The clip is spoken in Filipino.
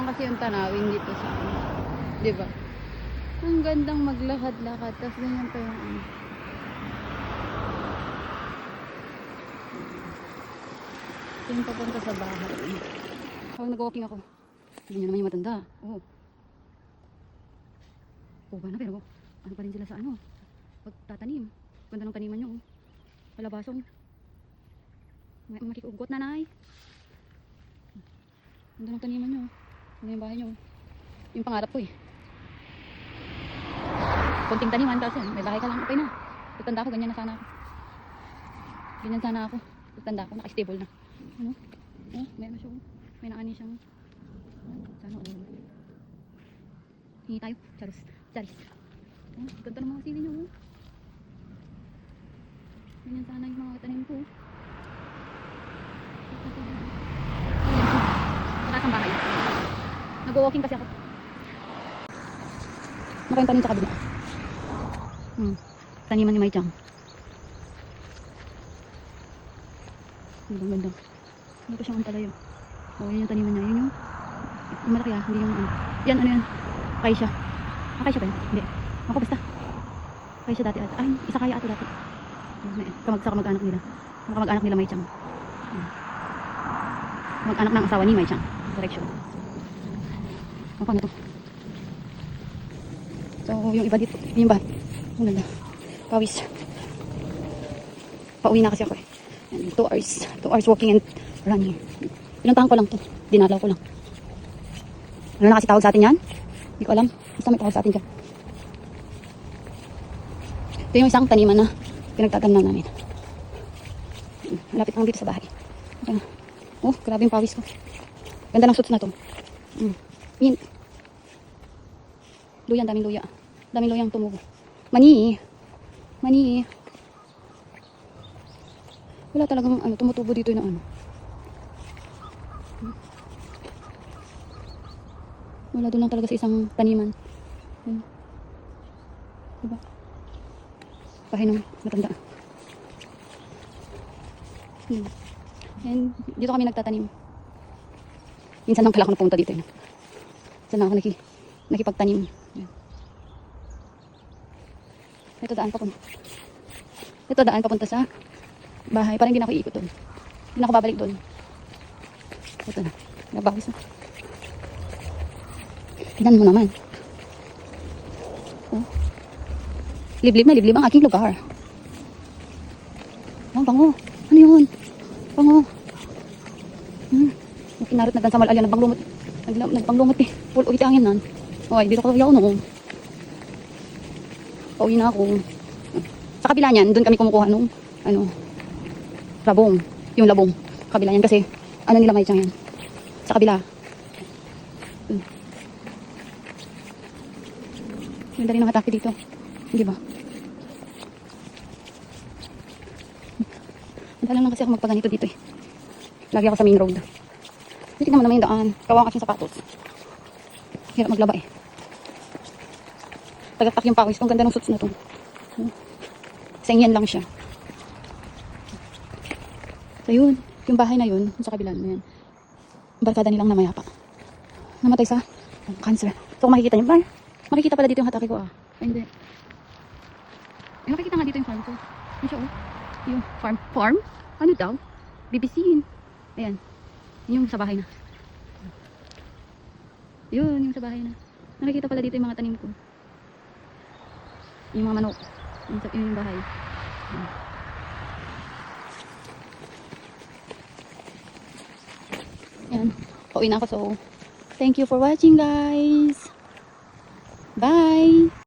lang kasi yung tanawin dito sa ano. Diba? Ang gandang maglakad-lakad. Tapos ganyan pa yung ano. Ito yung papunta sa bahay. Habang nag-walking ako. Ganyan naman yung matanda. Oo. Ba na pero ano pa rin sila sa ano. Pagtatanim. Ganda ng taniman nyo. Palabasong. Makikugot na nay. Ganda ng taniman nyo. Ganda yung bahay nyo. Yung pangarap ko eh. Konting taniman tapos yan. May bahay ka lang. Okay na. Pagtanda ko ganyan na sana ako. Ganyan sana ako. Pagtanda ko naka-stable na. Ano? May ano siya. May naani siyang. Sana hingi tayo. Charis. Ganda ng mga sili nyo. Ganyan sana yung mga tanim ko. Wala kang bahay. Nag-walking kasi ako. Nakayong tanim sa kabila. Taniman ni Mai Chang. Ganda. Dito siyang ampalayo. Yan yung taniman niya. Yun yung malaki hindi yung ano. Yan, ano yan? Kaisha. Kaisha ba yun? Hindi. Ako basta. Kaisha dati ata. Ay, isa kaya ato dati. Kamag-anak nila. Kamag-anak nila Mai Chang. Kamag-anak ng asawa ni Mai Chang. Correction. Paano to? So, yung iba dito. Yung ba? Ang ganda. Pawis. Pauwi na kasi ako eh. 2 hours. 2 hours walking and running. Pinuntahan ko lang to. Dinalaw ko lang. Ano na kasi tawag sa atin yan? Hindi ko alam. Basta may tawag sa atin dyan. Ito yung isang taniman na pinagtatamnan namin. Malapit lang dito sa bahay. Okay. Oh, grabe yung pawis ko. Ganda ng suits na to. Mint. Luya, daming luya. Daming luyang tumubo. Mani. Wala talagang ano, tumutubo dito na ano. Wala doon lang talaga sa isang taniman. Diba? Bahay ng matanda. And dito kami nagtatanim. Minsan lang pala ako napunta dito. Minsan lang ako nakipagtanim. Ito daan papunta sa bahay. Parang hindi na ako iikot doon. Hindi na ako babalik doon. Ito na. Nabawis na. Tingnan mo naman. Oh. Liblib ang aking lugar. Oh, bango. Ano yun? Bango. Kinarot na dan sa malalya. Nagpanglumot eh. Pulo iti angin nan. Okay, dito ko yaw noong. Pauwi na ako. Sa kabila niyan, doon kami kumukuha nung labong. Yung labong. Kabila niyan kasi ano nila Mai Chang yan. Sa kabila. Ganda rin ang atake dito. Hindi ba? Madalang lang kasi ako magpaganito dito eh. Lagi ako sa main road. Tignan mo naman yung daan. Kawang aking sapatos. Hirap maglaba eh. Tagatak yung pawis. Ang ganda ng suits na to. Sengyan lang siya. So yun. Yung bahay na yun. Sa kabilang na yan. Barkada nilang namayapa. Namatay sa cancer. So kung makikita niyo. Makikita pala dito yung hatake ko ah. Ay, hindi. Eh, makikita nga dito yung farm ko. Yan siya oh. Yung farm? Ano daw? BBC-in. Ayan. Yung sa bahay na. Yun, yung sa bahay na. Nakikita pala dito yung mga tanim ko. Yung mga manok. Yung bahay. Ayan. Pauwi na ako so. Thank you for watching guys. Bye!